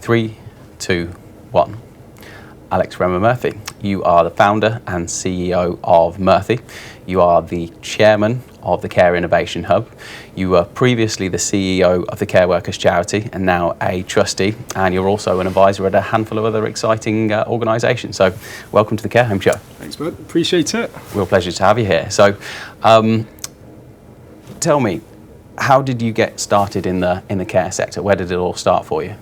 3, 2, 1. Alex Ramamurthy, you are the founder and CEO of Mirthy. You are the chairman of the Care Innovation Hub. You were previously the CEO of the Care Workers Charity and now a trustee, and you're also an advisor at a handful of other exciting organisations. So welcome to the Care Home Show. Thanks, bud. Appreciate it. Real pleasure to have you here. So tell me, how did you get started in the care sector? Where did it all start for you?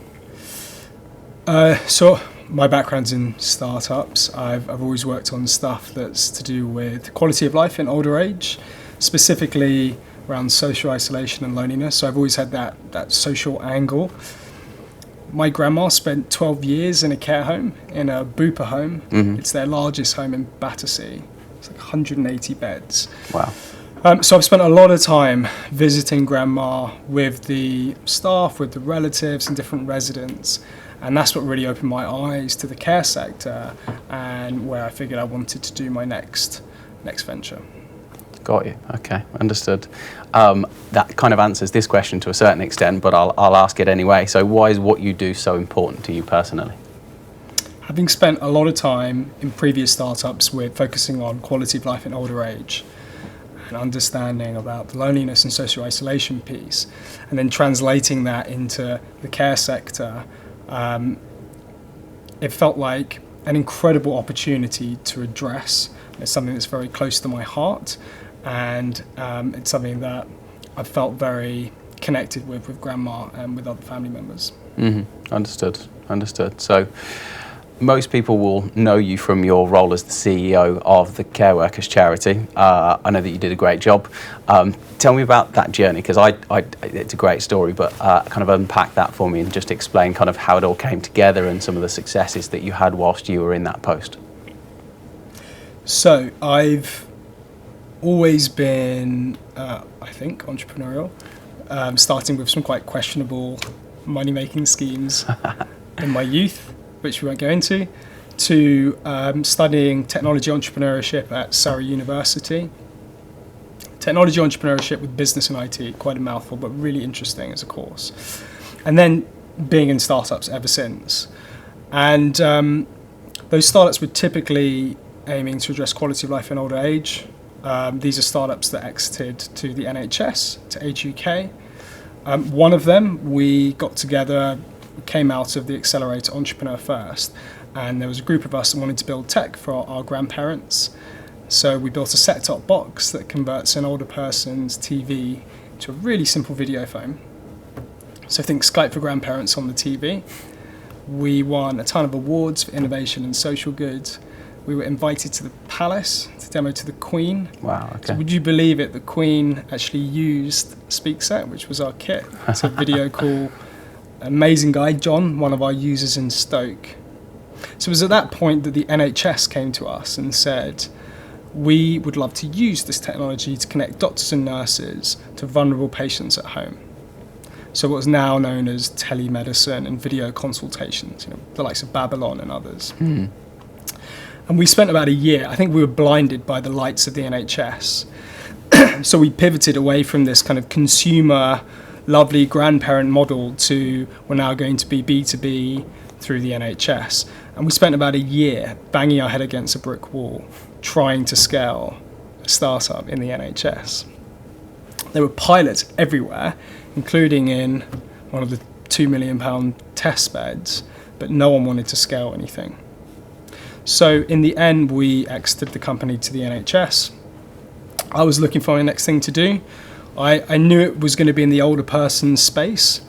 So my background's in startups. I've always worked on stuff that's to do with quality of life in older age, specifically around social isolation and loneliness. So I've always had that social angle. My grandma spent 12 years in a care home, in a Bupa home. Mm-hmm. It's their largest home in Battersea. It's like 180 beds. Wow. So I've spent a lot of time visiting grandma with the staff, with the relatives and different residents. And that's what really opened my eyes to the care sector and where I figured I wanted to do my next venture. Got you. Okay, understood. That kind of answers this question to a certain extent, but I'll ask it anyway. So why is what you do so important to you personally? Having spent a lot of time in previous startups with focusing on quality of life in older age and understanding about the loneliness and social isolation piece, and then translating that into the care sector, it felt like an incredible opportunity to address. It's something that's very close to my heart, and it's something that I felt very connected with grandma and with other family members. Mm-hmm. Understood. So most people will know you from your role as the CEO of the Care Workers Charity. I know that you did a great job. Tell me about that journey, because it's a great story, but kind of unpack that for me and just explain kind of how it all came together and some of the successes that you had whilst you were in that post. So I've always been, I think, entrepreneurial, starting with some quite questionable money-making schemes in my youth, which we won't go into, to studying technology entrepreneurship at Surrey University. Technology entrepreneurship with business and IT, quite a mouthful, but really interesting as a course. And then being in startups ever since. And those startups were typically aiming to address quality of life in older age. These are startups that exited to the NHS, to Age UK. One of them, we got together, came out of the accelerator Entrepreneur First, and there was a group of us that wanted to build tech for our grandparents. So we built a set-top box that converts an older person's TV to a really simple video phone. So think Skype for grandparents on the TV. We won a ton of awards for innovation and social good. We were invited to the palace to demo to the Queen. Wow, okay. So would you believe it, the Queen actually used SpeakSet, which was our kit. It's a video call. Amazing guy, John, one of our users in Stoke. So it was at that point that the NHS came to us and said, we would love to use this technology to connect doctors and nurses to vulnerable patients at home. So what is now known as telemedicine and video consultations, the likes of Babylon and others. Mm. And we spent about a year, I think we were blinded by the lights of the NHS. So we pivoted away from this kind of consumer lovely grandparent model to we're now going to be B2B through the NHS. And we spent about a year banging our head against a brick wall trying to scale a startup in the NHS. There were pilots everywhere, including in one of the £2 million test beds, but no one wanted to scale anything. So in the end, we exited the company to the NHS. I was looking for my next thing to do. I knew it was going to be in the older person space.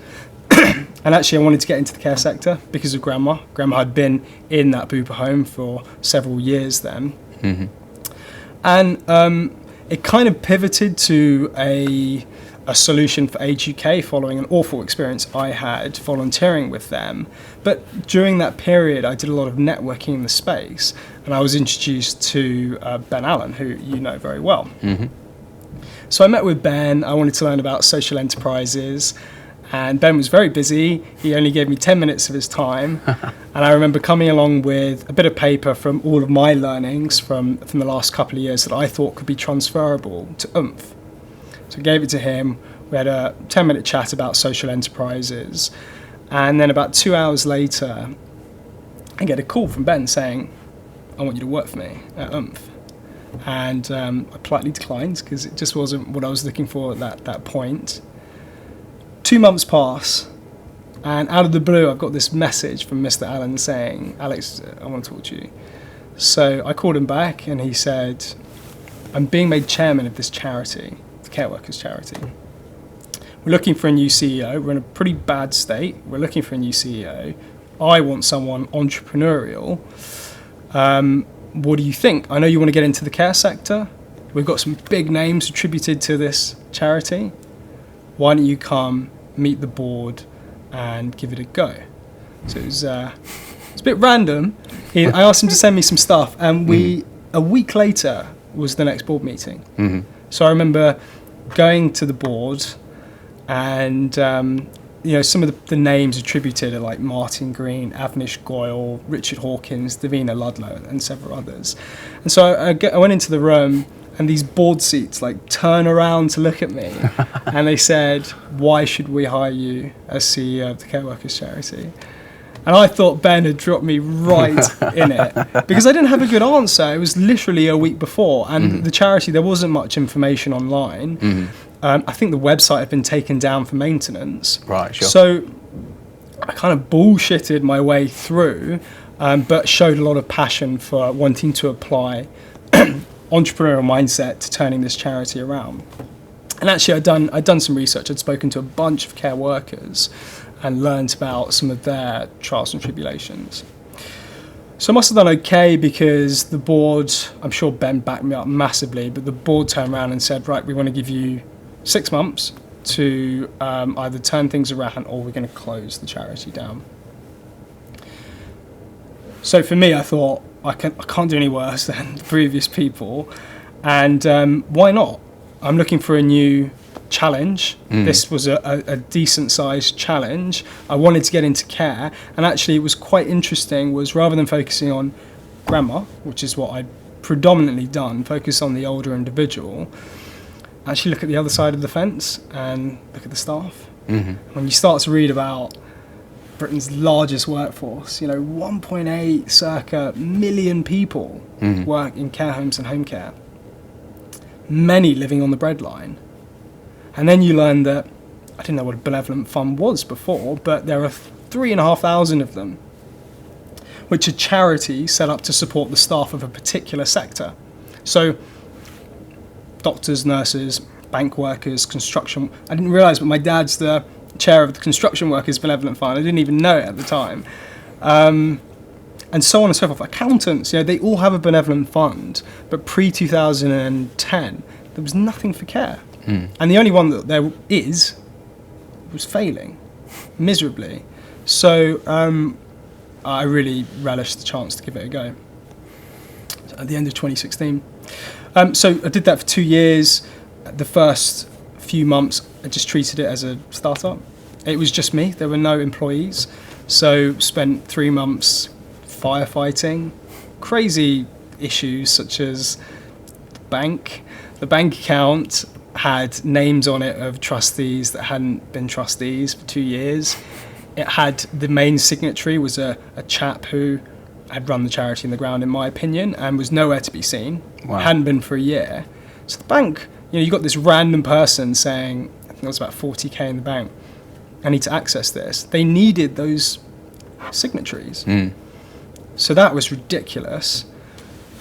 And actually I wanted to get into the care sector because of grandma. Grandma had been in that Bupa home for several years then. Mm-hmm. And it kind of pivoted to a solution for Age UK following an awful experience I had volunteering with them. But during that period, I did a lot of networking in the space, and I was introduced to Ben Allen, who you know very well. Mm-hmm. So I met with Ben. I wanted to learn about social enterprises, and Ben was very busy. He only gave me 10 minutes of his time. And I remember coming along with a bit of paper from all of my learnings from the last couple of years that I thought could be transferable to oomph. So I gave it to him. We had a 10-minute chat about social enterprises. And then about 2 hours later, I get a call from Ben saying, I want you to work for me at UMF. And I politely declined because it just wasn't what I was looking for at that point. 2 months pass, and out of the blue, I've got this message from Mr. Allen saying, Alex, I want to talk to you. So I called him back, and he said, I'm being made chairman of this charity, the Care Workers charity. We're looking for a new CEO. We're in a pretty bad state. We're looking for a new CEO. I want someone entrepreneurial. What do you think? I know you want to get into the care sector. We've got some big names attributed to this charity. Why don't you come meet the board and give it a go? So it's a bit random. I asked him to send me some stuff, and a week later was the next board meeting. Mm-hmm. So I remember going to the board, and some of the names attributed are like Martin Green, Avnish Goyal, Richard Hawkins, Davina Ludlow, and several others. And so I went into the room, and these board seats like turn around to look at me, and they said, why should we hire you as CEO of the Care Workers charity? And I thought Ben had dropped me right in it, because I didn't have a good answer. It was literally a week before, and the charity, there wasn't much information online. I think the website had been taken down for maintenance. Right, sure. So I kind of bullshitted my way through, but showed a lot of passion for wanting to apply entrepreneurial mindset to turning this charity around. And actually, I'd done some research. I'd spoken to a bunch of care workers and learned about some of their trials and tribulations. So I must have done okay, because the board, I'm sure Ben backed me up massively, but the board turned around and said, right, we want to give you 6 months to either turn things around, or we're going to close the charity down. So for me, I thought, I can't do any worse than the previous people, and why not? I'm looking for a new challenge. This was a decent sized challenge. I wanted to get into care, and actually it was quite interesting, was rather than focusing on grandma, which is what I'd predominantly done, focus on the older individual, actually look at the other side of the fence and look at the staff. When you start to read about Britain's largest workforce, 1.8 circa million people work in care homes and home care, many living on the breadline. And then you learn that, I didn't know what a benevolent fund was before, but there are 3,500 of them, which are charities set up to support the staff of a particular sector. So doctors, nurses, bank workers, construction. I didn't realise, but my dad's the chair of the Construction Workers Benevolent Fund. I didn't even know it at the time. And so on and so forth. Accountants, they all have a benevolent fund, but pre-2010, there was nothing for care. And the only one that there was failing miserably. So I really relished the chance to give it a go. At the end of 2016. So I did that for 2 years. The first few months, I just treated it as a startup. It was just me. There were no employees. So spent 3 months firefighting crazy issues such as the bank account had names on it of trustees that hadn't been trustees for 2 years. It had, the main signatory was a chap who had run the charity in the ground, in my opinion, and was nowhere to be seen. Wow. Hadn't been for a year. So the bank, you got this random person saying, I think it was about 40k in the bank, I need to access this. They needed those signatories. So that was ridiculous.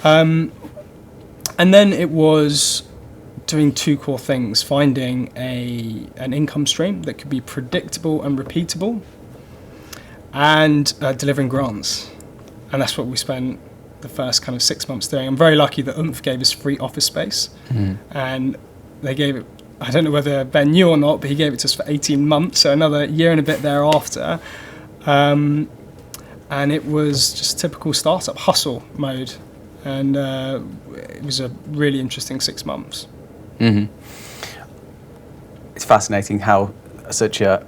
And then it was doing 2 core things: finding an income stream that could be predictable and repeatable, and delivering grants. And that's what we spent the first kind of 6 months doing. I'm very lucky that UMF gave us free office space, and they gave it, I don't know whether Ben knew or not, but he gave it to us for 18 months, so another year and a bit thereafter. And it was just typical startup hustle mode, and it was a really interesting 6 months. It's fascinating how such a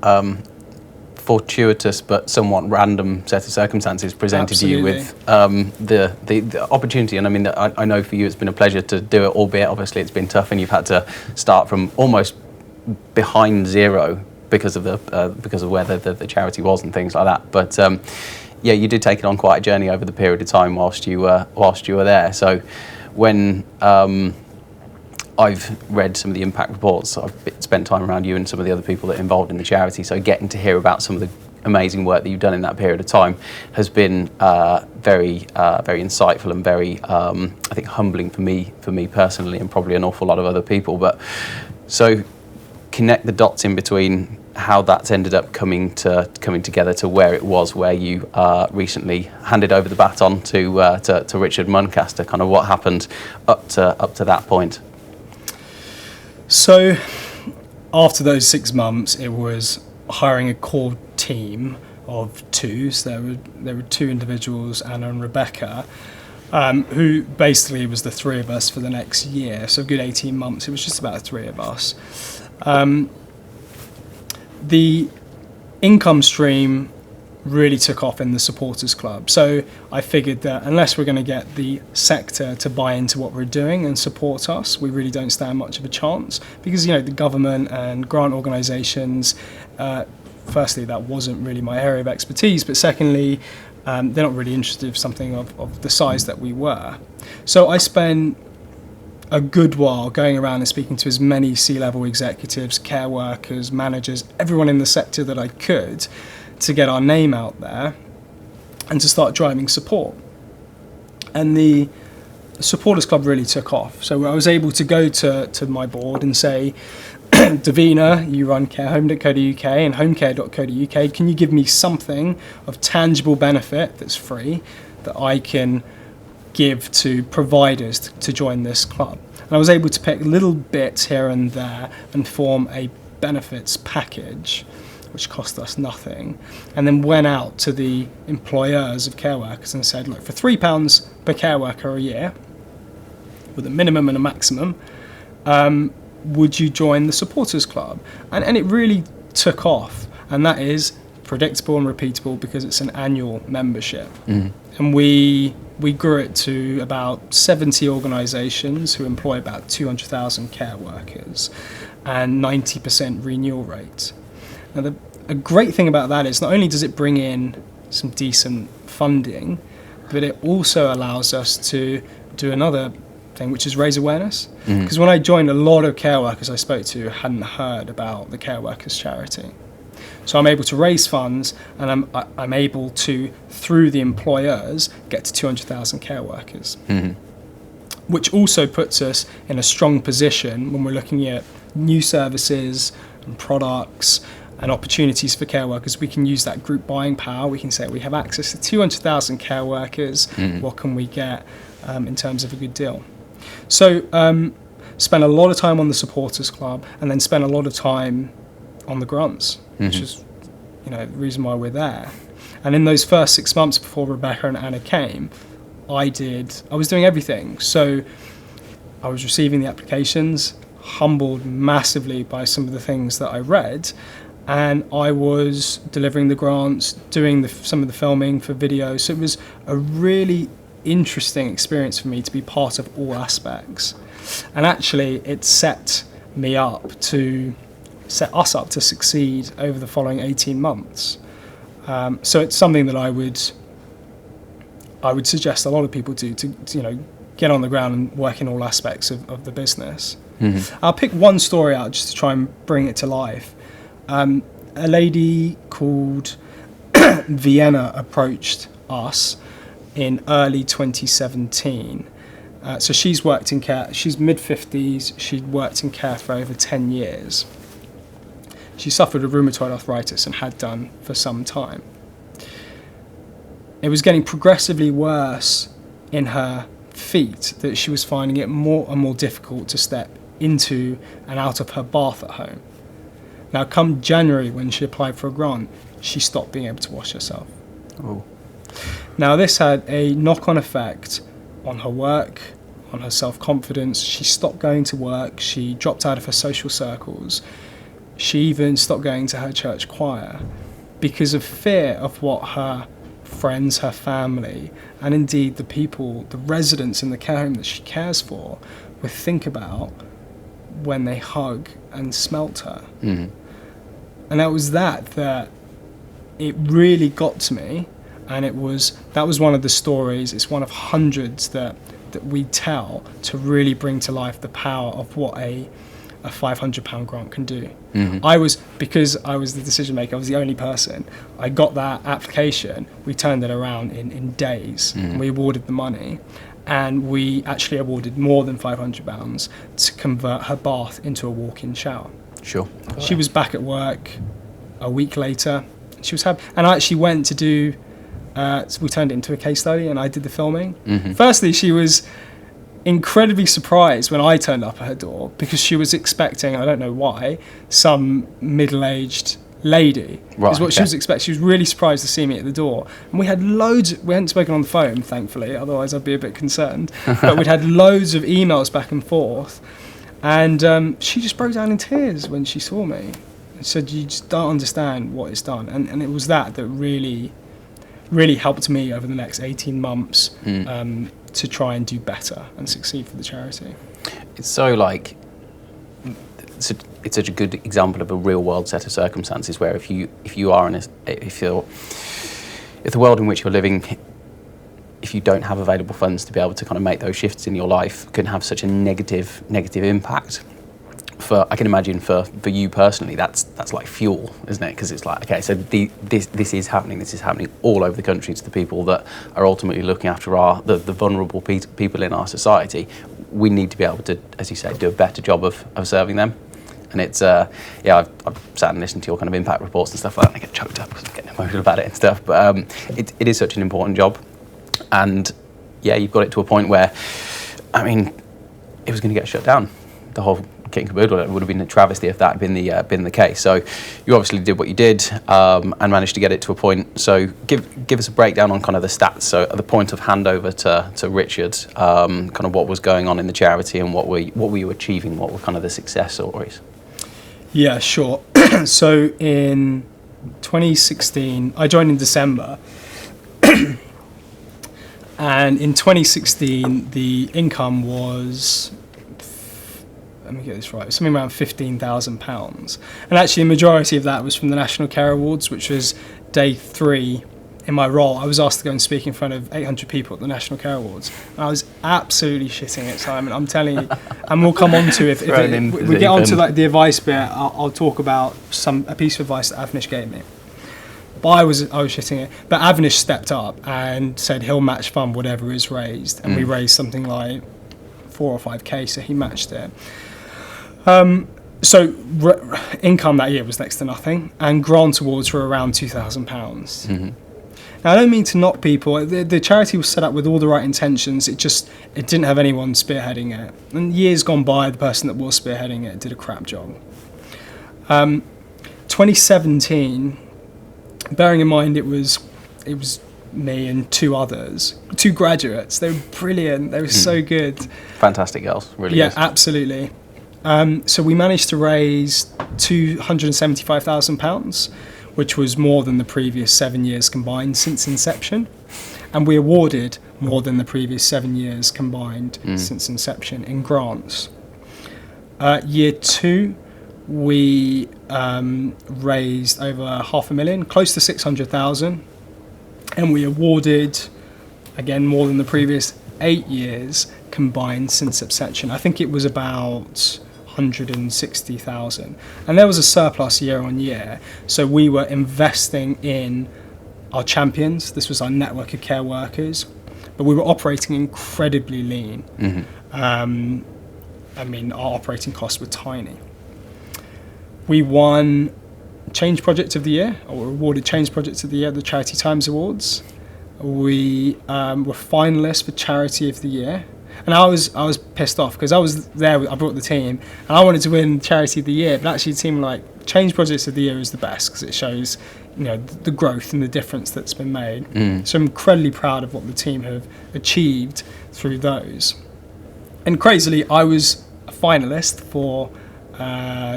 fortuitous but somewhat random set of circumstances presented Absolutely. you with the opportunity. And I mean, I know for you it's been a pleasure to do it, albeit obviously it's been tough and you've had to start from almost behind zero because of where the charity was and things like that. But yeah, you did take it on quite a journey over the period of time whilst you were there. So when I've read some of the impact reports, I've spent time around you and some of the other people that are involved in the charity, so getting to hear about some of the amazing work that you've done in that period of time has been very insightful and very, I think, humbling for me personally, and probably an awful lot of other people. But so connect the dots in between how that's ended up coming together to where it was, where you recently handed over the baton to Richard Muncaster. Kind of what happened up to that point. So after those 6 months, it was hiring a core team of 2. So there were 2 individuals, Anna and Rebecca, who basically was the 3 of us for the next year. So a good 18 months, it was just about the 3 of us. The income stream really took off in the supporters club. So I figured that unless we're going to get the sector to buy into what we're doing and support us, we really don't stand much of a chance, because the government and grant organisations, firstly, that wasn't really my area of expertise, but secondly, they're not really interested in something of the size that we were. So I spent a good while going around and speaking to as many C-level executives, care workers, managers, everyone in the sector that I could, to get our name out there and to start driving support. And the supporters club really took off. So I was able to go to my board and say, Davina, you run carehome.co.uk and homecare.co.uk, can you give me something of tangible benefit that's free that I can give to providers to join this club? And I was able to pick little bits here and there and form a benefits package which cost us nothing, and then went out to the employers of care workers and said, look, for £3 per care worker a year, with a minimum and a maximum, would you join the supporters club? And it really took off, and that is predictable and repeatable because it's an annual membership. And we grew it to about 70 organisations who employ about 200,000 care workers, and 90% renewal rate. Now, a great thing about that is not only does it bring in some decent funding, but it also allows us to do another thing, which is raise awareness. Because when I joined, a lot of care workers I spoke to hadn't heard about the care workers charity. So I'm able to raise funds, and I'm able to, through the employers, get to 200,000 care workers, which also puts us in a strong position when we're looking at new services and products and opportunities for care workers. We can use that group buying power. We can say we have access to 200,000 care workers. What can we get in terms of a good deal? So spent a lot of time on the supporters club, and then spent a lot of time on the grants, which is the reason why we're there. And in those first 6 months before Rebecca and Anna came, I was doing everything. So I was receiving the applications, humbled massively by some of the things that I read, and I was delivering the grants, doing some of the filming for video. So it was a really interesting experience for me to be part of all aspects. And actually, it set us up to succeed over the following 18 months. So it's something that I would suggest a lot of people do to get on the ground and work in all aspects of the business. I'll pick one story out just to try and bring it to life. A lady called Vienna approached us in early 2017. So she's worked in care, she's mid-50s, she'd worked in care for over 10 years. She suffered of rheumatoid arthritis and had done for some time. It was getting progressively worse in her feet, that she was finding it more and more difficult to step into and out of her bath at home. Now, come January, when she applied for a grant, she stopped being able to wash herself. Oh. Now, this had a knock-on effect on her work, on her self-confidence. She stopped going to work. She dropped out of her social circles. She even stopped going to her church choir because of fear of what her friends, her family, and indeed the people, the residents in the care home that she cares for, would think about when they hug and smelt her. And that was that it really got to me, and that was one of the stories. It's one of hundreds that we tell to really bring to life the power of what a £500 grant can do. Because I was the decision maker, I was the only person. I got that application, we turned it around in days, and we awarded the money, and we actually awarded more than £500 to convert her bath into a walk-in shower. Sure. She was back at work a week later. She was happy, and I actually went to do. We turned it into a case study, and I did the filming. Firstly, she was incredibly surprised when I turned up at her door, because she was expecting, I don't know why, some middle-aged lady. Right, is what she was expecting. She was really surprised to see me at the door. And we had loads. We hadn't spoken on the phone, thankfully, otherwise I'd be a bit concerned. But we'd had loads of emails back and forth. And she just broke down in tears when she saw me and said, "You just don't understand what it's done." And it was that really helped me over the next 18 months to try and do better and succeed for the charity. It's so like, it's such a good example of a real world set of circumstances where if you are if the world in which you're living, if you don't have available funds to be able to kind of make those shifts in your life, can have such a negative impact. I can imagine for you personally, that's like fuel, isn't it? Because it's like, okay, so this is happening all over the country to the people that are ultimately looking after the vulnerable people in our society. We need to be able to, as you say, do a better job of serving them. And it's, I've sat and listened to your kind of impact reports and stuff like that, and I get choked up because I'm getting emotional about it and stuff. But it is such an important job. And yeah, you've got it to a point where, I mean, it was going to get shut down. The whole kit and caboodle. It would have been a travesty if that had been the case. So you obviously did what you did and managed to get it to a point. So give us a breakdown on kind of the stats. So at the point of handover to Richard, kind of what was going on in the charity and what were you achieving? What were kind of the success stories? Yeah, sure. So in 2016, I joined in December. And in 2016, the income was, let me get this right, something around £15,000. And actually, the majority of that was from the National Care Awards, which was day 3 in my role. I was asked to go and speak in front of 800 people at the National Care Awards. And I was absolutely shitting it, Simon. I'm telling you. And we'll come on to, if we get on to like the advice bit, I'll talk about a piece of advice that Avnish gave me. But I was shitting it. But Avnish stepped up and said he'll match fund whatever is raised. And we raised something like 4 or 5k, so he matched it. So income that year was next to nothing, and grant awards were around £2,000. Now, I don't mean to knock people. The charity was set up with all the right intentions. It didn't have anyone spearheading it. And years gone by, the person that was spearheading it did a crap job. 2017, bearing in mind it was me and 2 others, 2 graduates. They were brilliant. They were so good. Fantastic girls, really. Yeah, is. Absolutely. So we managed to raise £275,000, which was more than the previous 7 years combined since inception. And we awarded more than the previous 7 years combined since inception in grants. Year 2, we raised over £500,000, close to 600,000. And we awarded, again, more than the previous 8 years combined since inception. I think it was about 160,000, and there was a surplus year on year. So we were investing in our champions. This was our network of care workers, but we were operating incredibly lean. I mean, our operating costs were tiny. We won Change Project of the Year, or were awarded Change Project of the Year at the Charity Times Awards. We were finalists for Charity of the Year. And I was pissed off because I was there. I brought the team, and I wanted to win Charity of the Year. But actually, the team like Change Projects of the Year is the best because it shows, the growth and the difference that's been made. So I'm incredibly proud of what the team have achieved through those. And crazily, I was a finalist for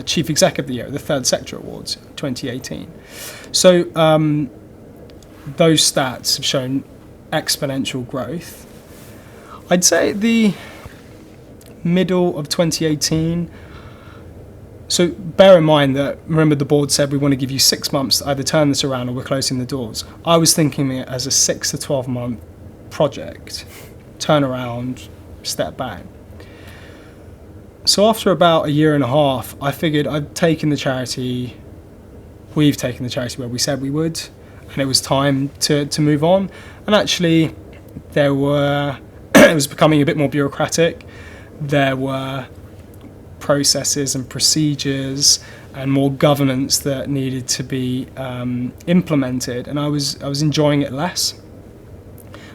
Chief Exec of the Year at the Third Sector Awards 2018. So those stats have shown exponential growth. I'd say at the middle of 2018, So bear in mind that, remember, the board said we want to give you 6 months to either turn this around or we're closing the doors. I was thinking it as a 6 to 12 month project, turn around, step back. So after about a year and a half, I figured we've taken the charity where we said we would, and it was time to move on. And actually, it was becoming a bit more bureaucratic. There were processes and procedures and more governance that needed to be implemented, and I was enjoying it less.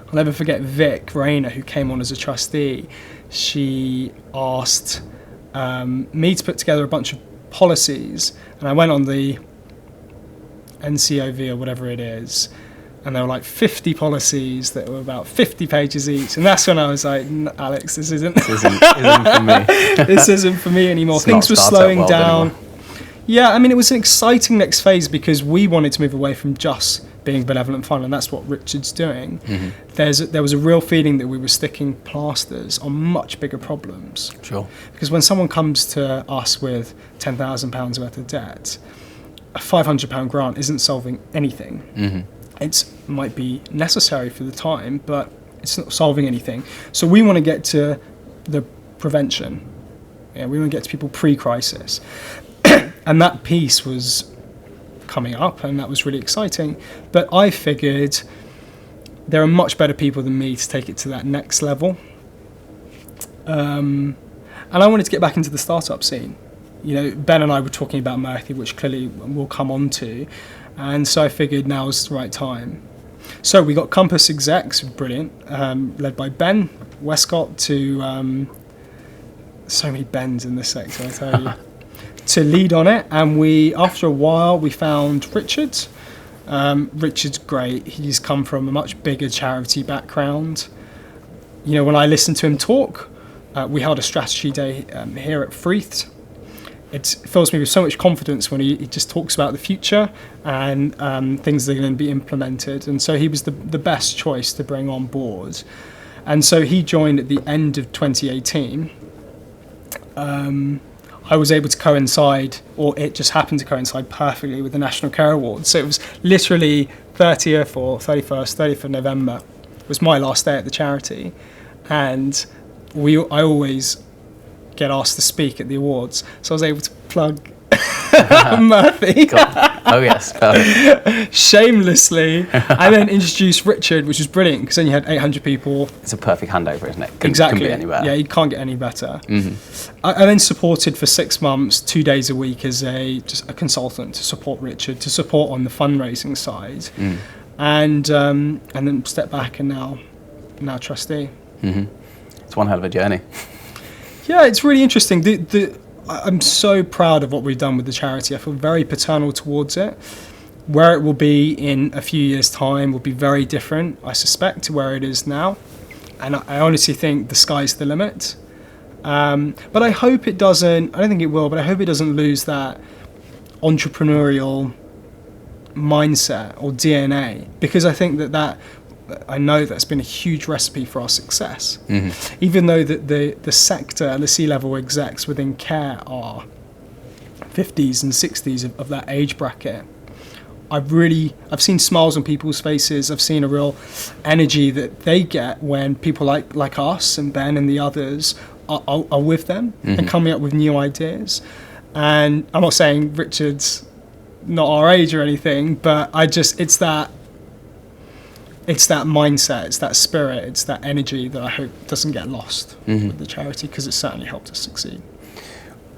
I'll never forget Vic Rayner, who came on as a trustee. She asked me to put together a bunch of policies, and I went on the NCOV or whatever it is, and there were like 50 policies that were about 50 pages each, and that's when I was like, Alex, this isn't for me. This isn't for me anymore. It's Things were slowing down. Anymore. Yeah, I mean, it was an exciting next phase because we wanted to move away from just being benevolent fund, and that's what Richard's doing. Mm-hmm. There was a real feeling that we were sticking plasters on much bigger problems. Sure. Because when someone comes to us with £10,000 worth of debt, a £500 grant isn't solving anything. Mm-hmm. It might be necessary for the time, but it's not solving anything. So we want to get to the prevention. Yeah, we want to get to people pre-crisis. And that piece was coming up, and that was really exciting. But I figured there are much better people than me to take it to that next level. And I wanted to get back into the startup scene. You know, Ben and I were talking about Mirthy, which clearly we'll come on to. And so I figured now was the right time. So we got Compass execs, brilliant, led by Ben Westcott to, so many Bens in this sector, I tell you, to lead on it. And after a while, we found Richard. Richard's great. He's come from a much bigger charity background. You know, when I listened to him talk, we held a strategy day here at Freeth. It fills me with so much confidence when he just talks about the future and things that are going to be implemented. And so he was the best choice to bring on board. And so he joined at the end of 2018. I was able to coincide, or it just happened to coincide perfectly with the National Care Awards. So it was literally 30th or 30th of November was my last day at the charity. And I always get asked to speak at the awards, so I was able to plug Mirthy. Oh yes, perfect. Shamelessly, and then introduce Richard, which was brilliant because then you had 800 people. It's a perfect handover, isn't it? Exactly. Couldn't be any better. Yeah, you can't get any better. Mm-hmm. I then supported for 6 months, 2 days a week as just a consultant to support Richard, to support on the fundraising side, and then step back and now trustee. Mm-hmm. It's one hell of a journey. Yeah, it's really interesting. I'm so proud of what we've done with the charity. I feel very paternal towards it. Where it will be in a few years' time will be very different, I suspect, to where it is now. And I honestly think the sky's the limit. But I hope it doesn't, I don't think it will, but I hope it doesn't lose that entrepreneurial mindset or DNA, because I think I know that's been a huge recipe for our success. Mm-hmm. Even though the sector and the C-level execs within care are 50s and 60s of that age bracket, I've seen smiles on people's faces. I've seen a real energy that they get when people like us and Ben and the others are with them, mm-hmm. and coming up with new ideas. And I'm not saying Richard's not our age or anything, but it's that mindset, it's that spirit, it's that energy that I hope doesn't get lost, mm-hmm. with the charity, because it's certainly helped us succeed.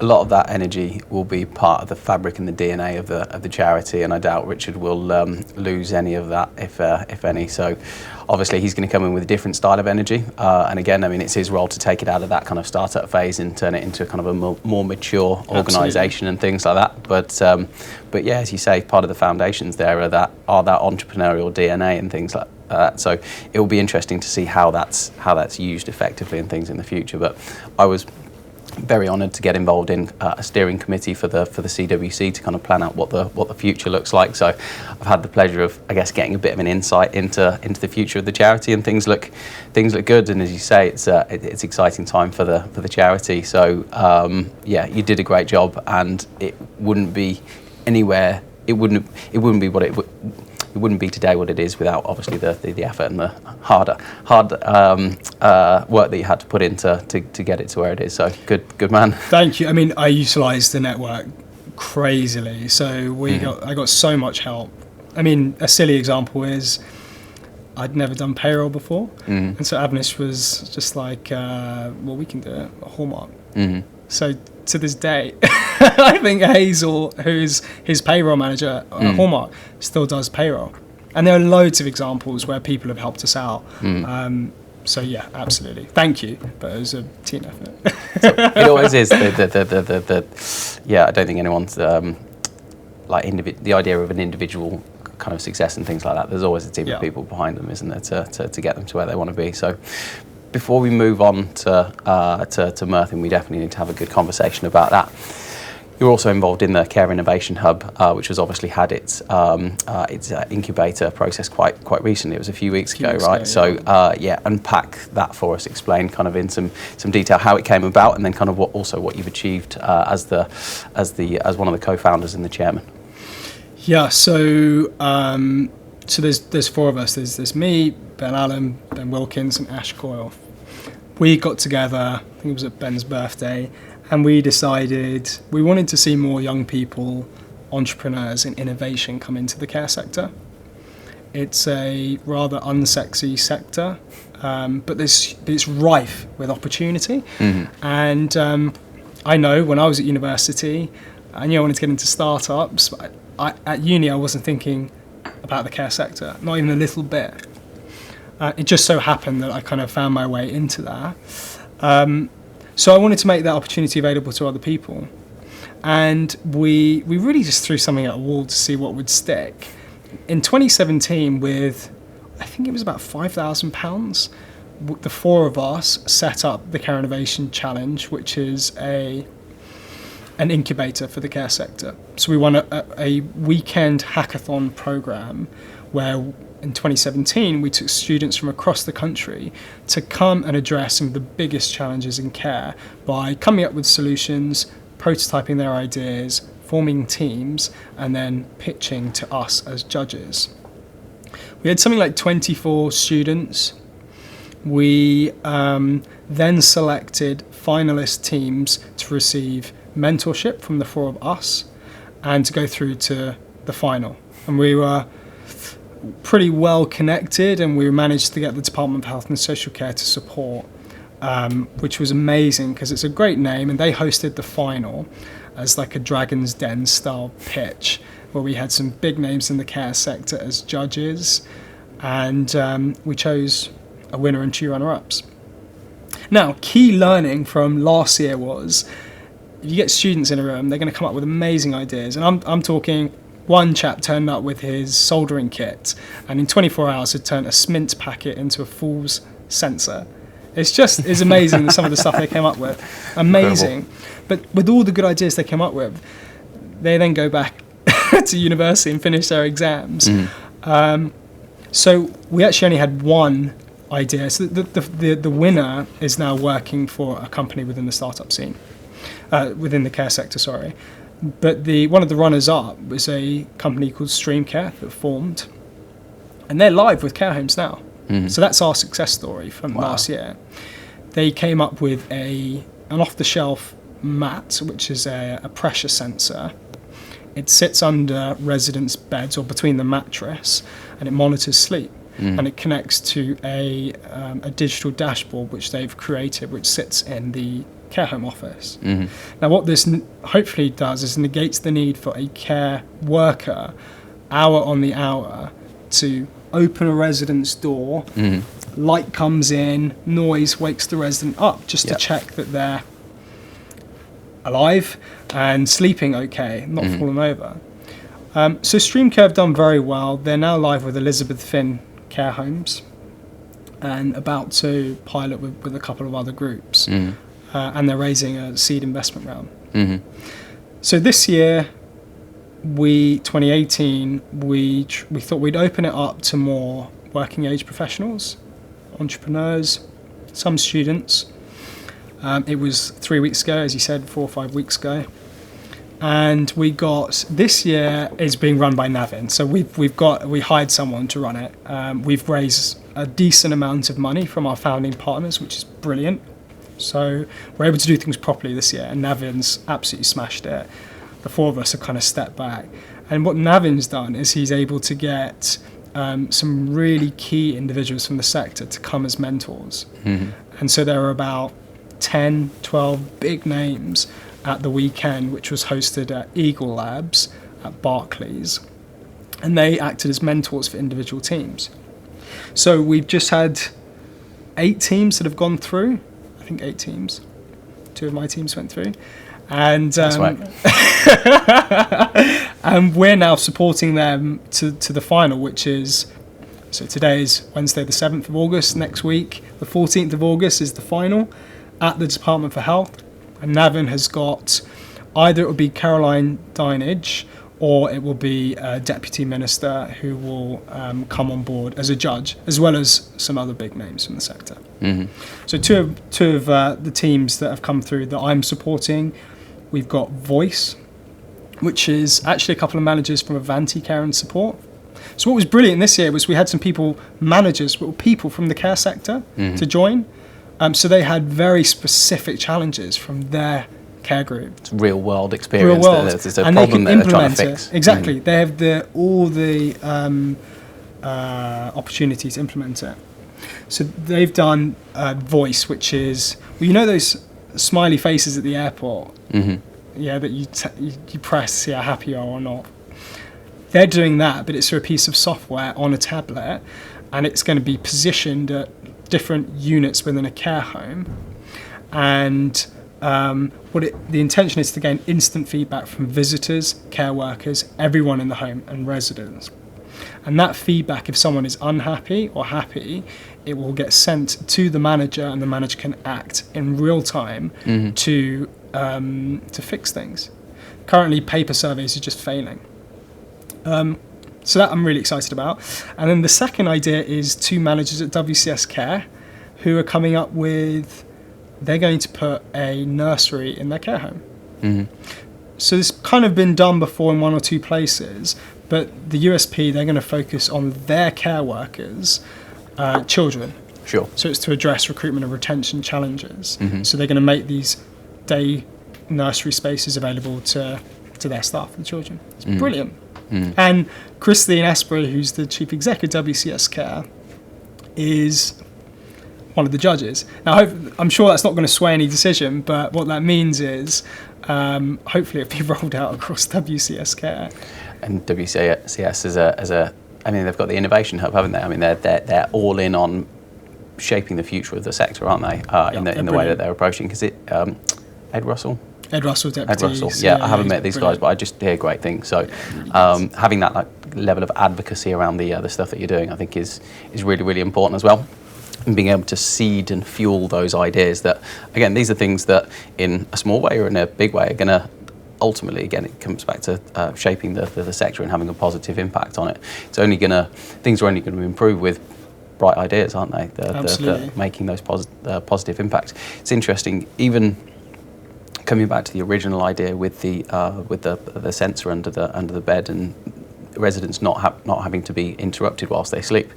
A lot of that energy will be part of the fabric and the DNA of the charity, and I doubt Richard will lose any of that, if any. So obviously he's going to come in with a different style of energy, and again, I mean, it's his role to take it out of that kind of startup phase and turn it into kind of a more mature organisation and things like that. But yeah, as you say, part of the foundations there are that entrepreneurial DNA and things like that. So it will be interesting to see how that's used effectively and things in the future. But I was very honoured to get involved in a steering committee for the CWC to kind of plan out what the future looks like. So I've had the pleasure of, I guess, getting a bit of an insight into the future of the charity, and things look good. And as you say, it's exciting time for the charity. So yeah, you did a great job, and it wouldn't be anywhere. It wouldn't be what it would. It wouldn't be today what it is without obviously the effort and the hard work that you had to put into to get it to where it is. So good man. Thank you. I mean, I utilised the network crazily. So I got so much help. I mean, a silly example is I'd never done payroll before, and so Avnish was just like, well, we can do it, a Hallmark. So to this day, I think Hazel, who's his payroll manager at Hallmark, still does payroll. And there are loads of examples where people have helped us out. So yeah, absolutely. Thank you. But it was a team effort. So it always is. Yeah, I don't think anyone's like the idea of an individual kind of success and things like that. There's always a team of people behind them, isn't there, to get them to where they want to be. So before we move on to Mirthy, we definitely need to have a good conversation about that. You're also involved in the Care Innovation Hub, which has obviously had its incubator process quite recently. It was a few weeks ago, right? So unpack that for us. Explain kind of in some detail how it came about, and then kind of what you've achieved as one of the co-founders and the chairman. Yeah. So there's four of us. There's me, Ben Allen, Ben Wilkins, and Ash Coyle. We got together. I think it was at Ben's birthday. And we decided we wanted to see more young people, entrepreneurs in innovation come into the care sector. It's a rather unsexy sector, but it's rife with opportunity. And I know when I was at university, I knew I wanted to get into startups. But at uni, I wasn't thinking about the care sector, not even a little bit. It just so happened that I kind of found my way into that. So I wanted to make that opportunity available to other people. And we really just threw something at a wall to see what would stick. In 2017, with, I think it was about £5,000, the four of us set up the Care Innovation Challenge, which is an incubator for the care sector. So we won a weekend hackathon program where in 2017, we took students from across the country to come and address some of the biggest challenges in care by coming up with solutions, prototyping their ideas, forming teams, and then pitching to us as judges. We had something like 24 students. We then selected finalist teams to receive mentorship from the four of us and to go through to the final. And we were pretty well connected, and we managed to get the Department of Health and Social Care to support, which was amazing because it's a great name, and they hosted the final as like a Dragon's Den style pitch where we had some big names in the care sector as judges, and we chose a winner and two runner-ups. Now, key learning from last year was if you get students in a room, they're going to come up with amazing ideas, and I'm talking one chap turned up with his soldering kit and in 24 hours had turned a Smint packet into a fool's sensor. It's amazing some of the stuff they came up with. Amazing. Incredible. But with all the good ideas they came up with, they then go back to university and finish their exams. So we actually only had one idea. So the winner is now working for a company within the startup scene, within the care sector, sorry. But one of the runners-up was a company called Streamcare that formed, and they're live with care homes now. So that's our success story from last year. They came up with an off-the-shelf mat, which is a pressure sensor. It sits under residents' beds or between the mattress, and it monitors sleep. And it connects to a digital dashboard which they've created, which sits in the care home office. Now what this hopefully does is negates the need for a care worker hour on the hour to open a resident's door, light comes in, noise wakes the resident up just to check that they're alive and sleeping okay, not falling over. So Streamcare have done very well. They're now live with Elizabeth Finn care homes and about to pilot with a couple of other groups. and they're raising a seed investment round. Mm-hmm. So this year, 2018, we thought we'd open it up to more working age professionals, entrepreneurs, some students. It was 3 weeks ago, as you said, 4 or 5 weeks ago. And this year is being run by Navin. So we hired someone to run it. We've raised a decent amount of money from our founding partners, which is brilliant. So we're able to do things properly this year, and Navin's absolutely smashed it. The four of us have kind of stepped back. And what Navin's done is he's able to get some really key individuals from the sector to come as mentors. Mm-hmm. And so there are about 10, 12 big names at the weekend, which was hosted at Eagle Labs at Barclays. And they acted as mentors for individual teams. So we've just had 8 teams that have gone through. I think 8 teams. 2 of my teams went through. And That's right. and we're now supporting them to the final, which is, so today is Wednesday the 7th of August. Next week, the 14th of August, is the final at the Department for Health. And Navin has got, either it will be Caroline Dinage or it will be a deputy minister who will come on board as a judge, as well as some other big names from the sector. Mm-hmm. So two of the teams that have come through that I'm supporting, we've got Voice, which is actually a couple of managers from Avanti Care and Support. So what was brilliant this year was we had some managers from the care sector to join. So they had very specific challenges from their care group. It's real world experience. Real world. There's a and problem they that can they're trying implement to fix. it. Exactly. They have all the opportunity to implement it. So they've done Voice, which is, those smiley faces at the airport? Mm-hmm. Yeah, that you press to see how happy you are or not. They're doing that, but it's through a piece of software on a tablet, and it's going to be positioned at different units within a care home. And the intention is to gain instant feedback from visitors, care workers, everyone in the home, and residents. And that feedback, if someone is unhappy or happy, it will get sent to the manager, and the manager can act in real time to fix things. Currently, paper surveys are just failing. So that I'm really excited about. And then the second idea is 2 managers at WCS Care who are coming up with, they're going to put a nursery in their care home. Mm-hmm. So this kind of been done before in 1 or 2 places, but the USP, they're going to focus on their care workers, children. Sure. So it's to address recruitment and retention challenges. Mm-hmm. So they're going to make these day nursery spaces available to their staff and children. It's brilliant. Mm. And Christine Esprit, who's the chief executive of WCS Care, is one of the judges. Now, I'm sure that's not going to sway any decision, but what that means is hopefully it'll be rolled out across WCS Care. And WCS they've got the innovation hub, haven't they? I mean, they're all in on shaping the future of the sector, aren't they? In the way that they're approaching. Because Ed Russell, deputy. Ed Russell. Yeah, I haven't met these guys, but I just hear great things. So having that level of advocacy around the stuff that you're doing, I think is really, really important as well. And being able to seed and fuel those ideas that, again, these are things that in a small way or in a big way are going to ultimately, again, it comes back to shaping the sector and having a positive impact on it. Things are only going to improve with bright ideas, aren't they? Absolutely. Making those positive impacts. It's interesting, even coming back to the original idea with the sensor under the bed and residents not having to be interrupted whilst they sleep.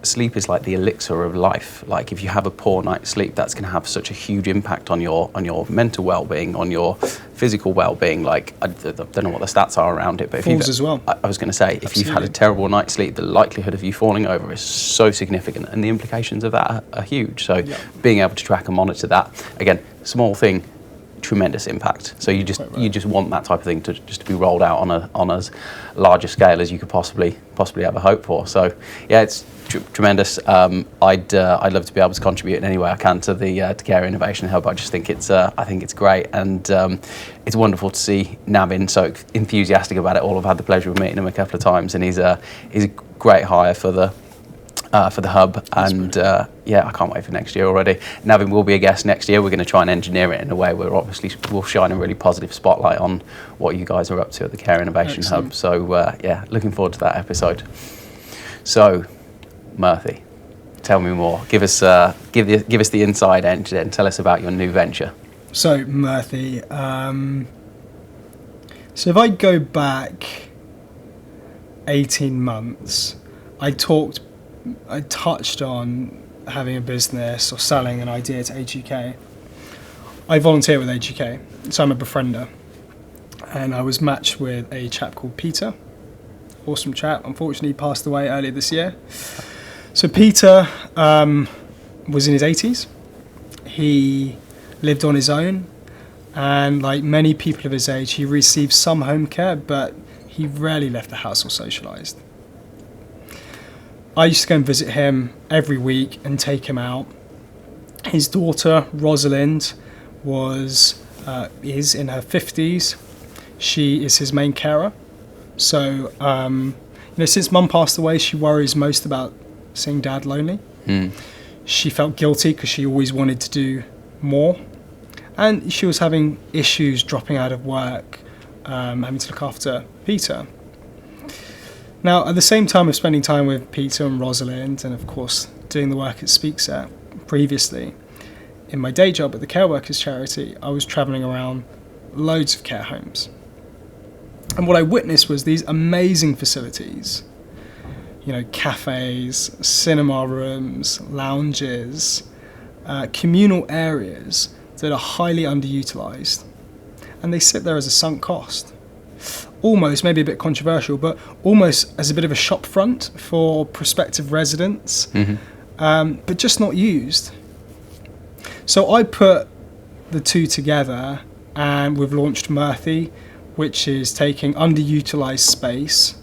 Sleep is like the elixir of life. Like if you have a poor night's sleep, that's going to have such a huge impact on your mental well-being, on your physical well-being. Like I don't know what the stats are around it, but falls as well. I was going to say, if you've had a terrible night's sleep, the likelihood of you falling over is so significant, and the implications of that are huge. So being able to track and monitor that, again, small thing, tremendous impact. So you just want that type of thing to be rolled out on as large a scale as you could possibly ever hope for. So yeah, it's tremendous. I'd love to be able to contribute in any way I can to the to Care Innovation Hub. I just think it's great, and it's wonderful to see Navin so enthusiastic about it all. I've had the pleasure of meeting him a couple of times, and he's a great hire for the for the hub, and I can't wait for next year already. Navin will be a guest next year. We're going to try and engineer it in a way where obviously we'll shine a really positive spotlight on what you guys are up to at the Care Innovation Hub. So looking forward to that episode. So, Mirthy, tell me more. Give us the inside edge then. Tell us about your new venture. So, Mirthy, so if I go back 18 months, I touched on having a business or selling an idea to HUK. I volunteer with HUK, so I'm a befriender. And I was matched with a chap called Peter. Awesome chap. Unfortunately, he passed away earlier this year. So Peter was in his 80s. He lived on his own. And like many people of his age, he received some home care, but he rarely left the house or socialised. I used to go and visit him every week and take him out. His daughter, Rosalind, is in her 50s. She is his main carer. So, since Mum passed away, she worries most about seeing Dad lonely. She felt guilty because she always wanted to do more. And she was having issues dropping out of work, having to look after Peter. Now, at the same time of spending time with Peter and Rosalind, and of course doing the work at SpeakSet previously, in my day job at the Care Workers charity, I was travelling around loads of care homes. And what I witnessed was these amazing facilities, cafes, cinema rooms, lounges, communal areas that are highly underutilised. And they sit there as a sunk cost. Almost, maybe a bit controversial, but almost as a bit of a shop front for prospective residents, but just not used. So I put the two together, and we've launched Mirthy, which is taking underutilised space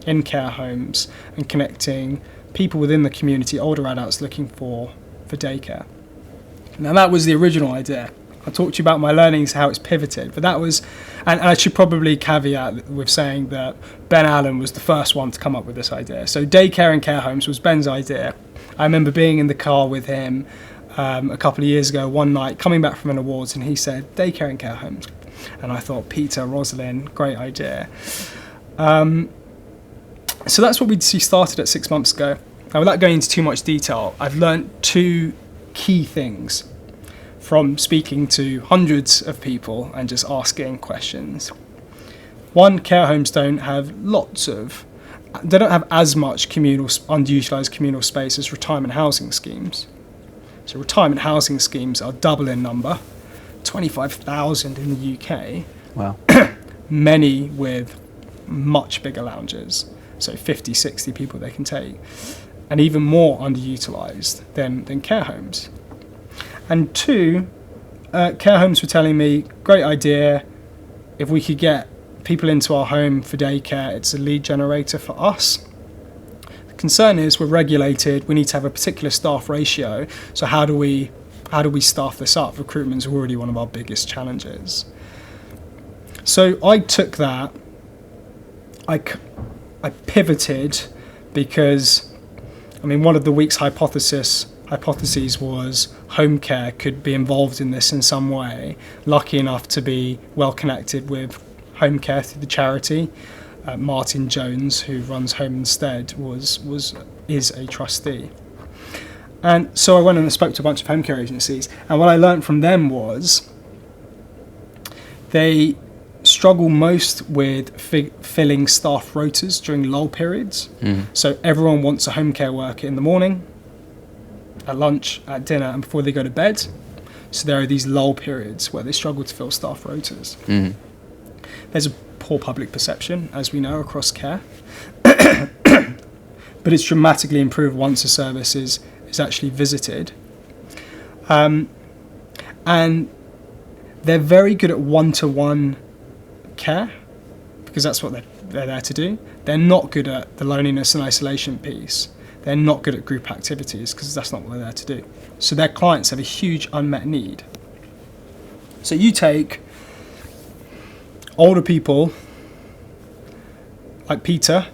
in care homes and connecting people within the community, older adults looking for daycare. Now that was the original idea. I talked to you about my learnings, how it's pivoted, but that was, and I should probably caveat with saying that Ben Allen was the first one to come up with this idea. So daycare and care homes was Ben's idea. I remember being in the car with him a couple of years ago, one night, coming back from an awards, and he said, daycare and care homes. And I thought, Peter, Rosalind, great idea. So that's what we started at 6 months ago. Now, without going into too much detail, I've learned two key things from speaking to hundreds of people and just asking questions. One, care homes don't have as much underutilised communal space as retirement housing schemes. So retirement housing schemes are double in number, 25,000 in the UK. Wow. Many with much bigger lounges, so 50, 60 people they can take, and even more underutilised than care homes. And two, care homes were telling me, great idea, if we could get people into our home for daycare, it's a lead generator for us. The concern is we're regulated, we need to have a particular staff ratio, so how do we staff this up? Recruitment's already one of our biggest challenges. So I took that, I pivoted because, one of the week's hypotheses was home care could be involved in this in some way. Lucky enough to be well connected with home care through the charity. Martin Jones, who runs Home Instead, is a trustee. And so I went and spoke to a bunch of home care agencies, and what I learned from them was they struggle most with filling staff rotas during lull periods. So everyone wants a home care worker in the morning, at lunch, at dinner, and before they go to bed. So there are these lull periods where they struggle to fill staff rotas. There's a poor public perception, as we know, across care. But it's dramatically improved once a service is actually visited. And they're very good at one-to-one care, because that's what they're there to do. They're not good at the loneliness and isolation piece. They're not good at group activities, because that's not what they're there to do. So their clients have a huge unmet need. So you take older people like Peter,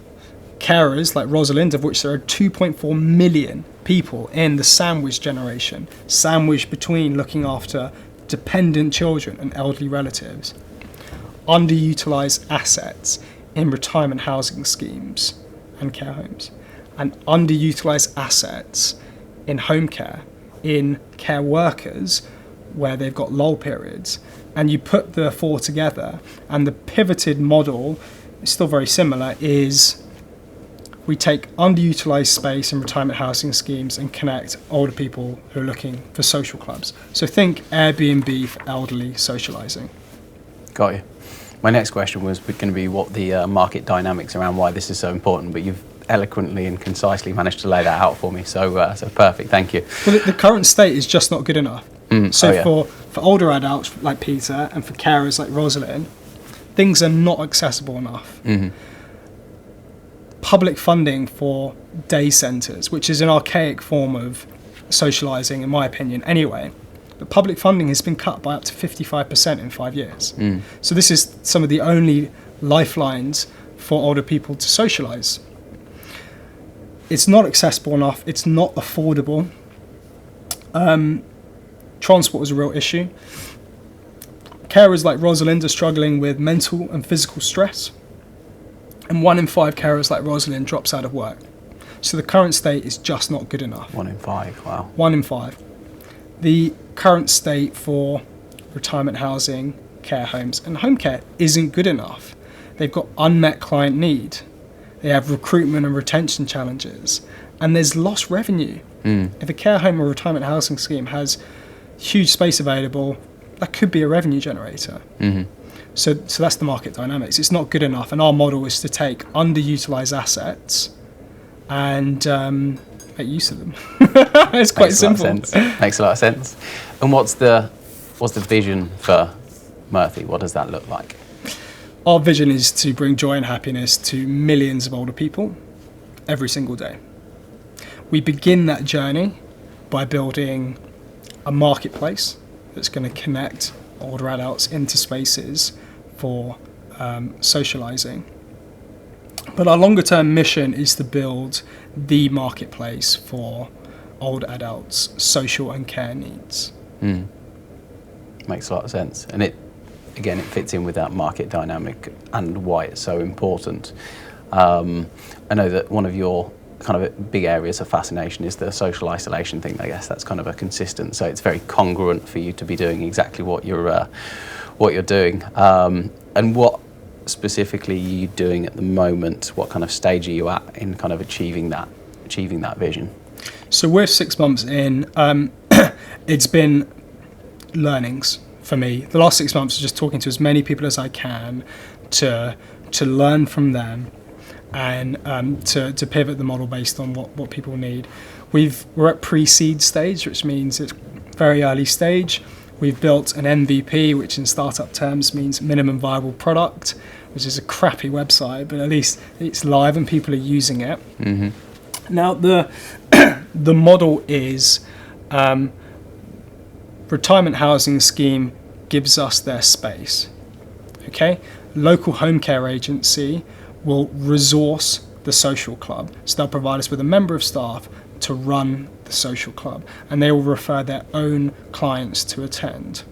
carers like Rosalind, of which there are 2.4 million people in the sandwich generation, sandwiched between looking after dependent children and elderly relatives. Underutilised assets in retirement housing schemes and care homes, and underutilised assets in home care, in care workers, where they've got lull periods. And you put the four together, and the pivoted model is still very similar, is we take underutilised space in retirement housing schemes and connect older people who are looking for social clubs. So think Airbnb for elderly socialising. Got you. My next question was going to be what the market dynamics around why this is so important, but you've eloquently and concisely managed to lay that out for me. So perfect, thank you. Well, the current state is just not good enough. For older adults like Peter and for carers like Rosalind, things are not accessible enough. Public funding for day centres, which is an archaic form of socialising in my opinion anyway, but public funding has been cut by up to 55% in 5 years. So this is some of the only lifelines for older people to socialise. It's not accessible enough, it's not affordable. Transport is a real issue. Carers like Rosalind are struggling with mental and physical stress, and 1 in 5 carers like Rosalind drops out of work. So the current state is just not good enough. 1 in 5, wow. 1 in 5. The current state for retirement housing, care homes and home care isn't good enough. They've got unmet client need. They have recruitment and retention challenges, and there's lost revenue. If a care home or retirement housing scheme has huge space available, that could be a revenue generator. So that's the market dynamics. It's not good enough, and our model is to take underutilised assets and make use of them. It's quite simple. Makes a lot of sense. And what's the vision for Mirthy? What does that look like? Our vision is to bring joy and happiness to millions of older people every single day. We begin that journey by building a marketplace that's going to connect older adults into spaces for socialising. But our longer term mission is to build the marketplace for older adults' social and care needs. Makes a lot of sense. And it fits in with that market dynamic and why it's so important. I know that one of your kind of big areas of fascination is the social isolation thing. I guess that's kind of a consistent, so it's very congruent for you to be doing exactly what you're doing. And what specifically are you doing at the moment? What kind of stage are you at in kind of achieving that vision? So we're 6 months in. It's been learnings for me. The last 6 months is just talking to as many people as I can to learn from them, and to pivot the model based on what people need. We're at pre-seed stage, which means it's very early stage. We've built an MVP, which in startup terms means minimum viable product, which is a crappy website, but at least it's live and people are using it. Now the model is retirement housing scheme gives us their space. Okay, local home care agency will resource the social club. So they'll provide us with a member of staff to run the social club, and they will refer their own clients to attend.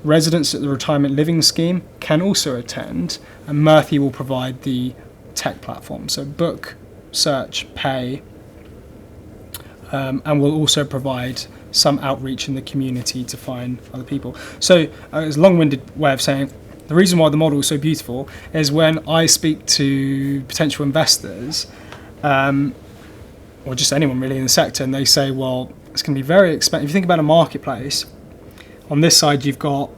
Residents at the retirement living scheme can also attend, and Mirthy will provide the tech platform. So book, search, pay, and we'll also provide some outreach in the community to find other people. So it's a long-winded way of saying the reason why the model is so beautiful is when I speak to potential investors, or just anyone really in the sector, and they say, well, it's going to be very expensive. If you think about a marketplace, on this side you've got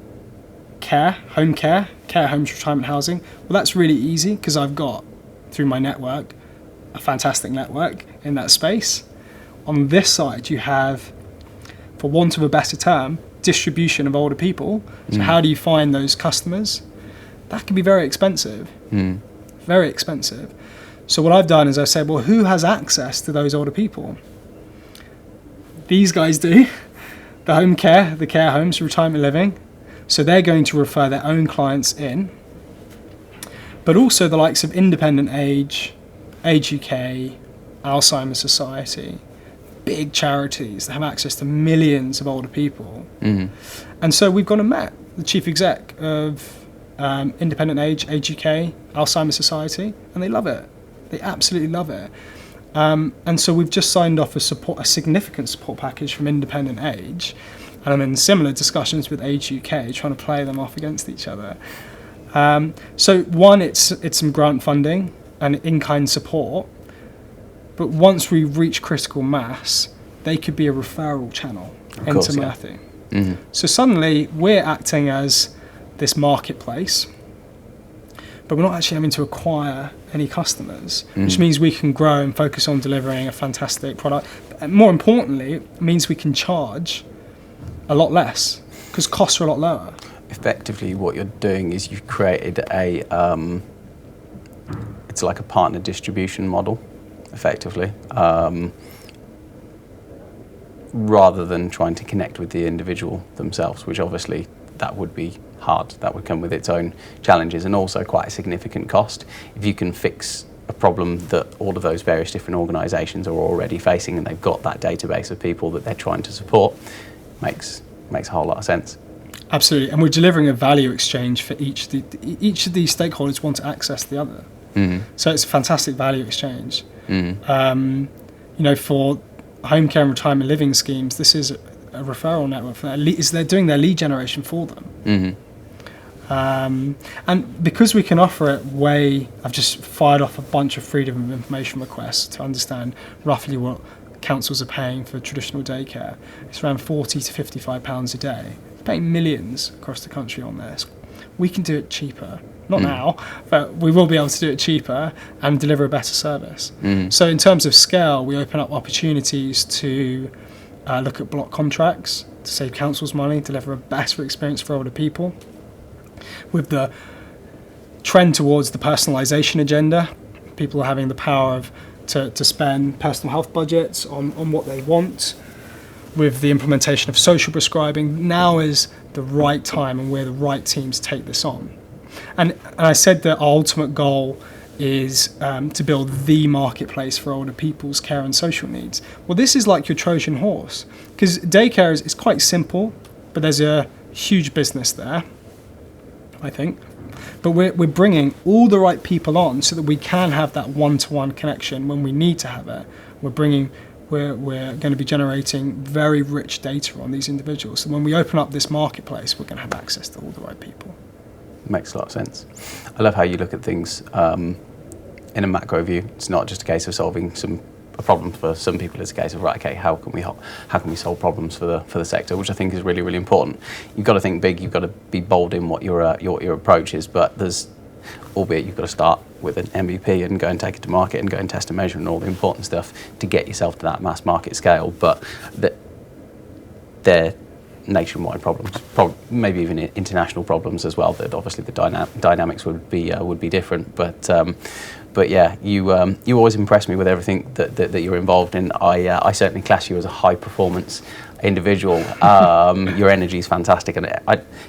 care homes, retirement housing. Well, that's really easy because I've got, through my network, a fantastic network in that space. On this side you have, for want of a better term, distribution of older people. So how do you find those customers? That can be very expensive. Very expensive. So what I've done is I said, well, who has access to those older people? These guys do. The home care, the care homes, retirement living. So they're going to refer their own clients in. but also the likes of Independent Age, Age UK, Alzheimer's Society, big charities that have access to millions of older people. And so we've gone and met the chief exec of Independent Age, Age UK, Alzheimer's Society, and they love it. They absolutely love it. And so we've just signed off a significant support package from Independent Age, and I'm in similar discussions with Age UK, trying to play them off against each other. So one, it's some grant funding and in-kind support, but once we reach critical mass, they could be a referral channel into Mirthy. So suddenly we're acting as this marketplace, but we're not actually having to acquire any customers, which means we can grow and focus on delivering a fantastic product. And more importantly, it means we can charge a lot less because costs are a lot lower. Effectively, what you're doing is you've created it's like a partner distribution model, effectively, rather than trying to connect with the individual themselves, which obviously that would be hard. That would come with its own challenges and also quite a significant cost. If you can fix a problem that all of those various different organisations are already facing and they've got that database of people that they're trying to support, makes a whole lot of sense. Absolutely, and we're delivering a value exchange for each of these stakeholders want to access the other. So it's a fantastic value exchange. For home care and retirement living schemes, this is a referral network for that. They're doing their lead generation for them. And because we can offer it I've just fired off a bunch of freedom of information requests to understand roughly what councils are paying for traditional daycare. It's around £40 to £55 a day. They're paying millions across the country on this. We can do it cheaper. Not now, but we will be able to do it cheaper and deliver a better service. So in terms of scale, we open up opportunities to look at block contracts to save councils money, deliver a better experience for older people. With the trend towards the personalisation agenda, people are having the power to spend personal health budgets on what they want. With the implementation of social prescribing, now is the right time and we're the right team to take this on. And I said that our ultimate goal is to build the marketplace for older people's care and social needs. Well, this is like your Trojan horse, because daycare is quite simple, but there's a huge business there, I think. But we're bringing all the right people on so that we can have that one-to-one connection when we need to have it. We're going to be generating very rich data on these individuals. So when we open up this marketplace, we're going to have access to all the right people. Makes a lot of sense. I love how you look at things in a macro view. It's not just a case of solving a problem for some people. It's a case of how can we solve problems for the sector, which I think is really, really important. You've got to think big. You've got to be bold in what your approach is. But albeit you've got to start with an MVP and go and take it to market and go and test and measure and all the important stuff to get yourself to that mass market scale. But they're nationwide problems, maybe even international problems as well. That obviously the dynamics would be different. But yeah, you always impress me with everything that you're involved in. I certainly class you as a high performance individual. Your energy is fantastic, and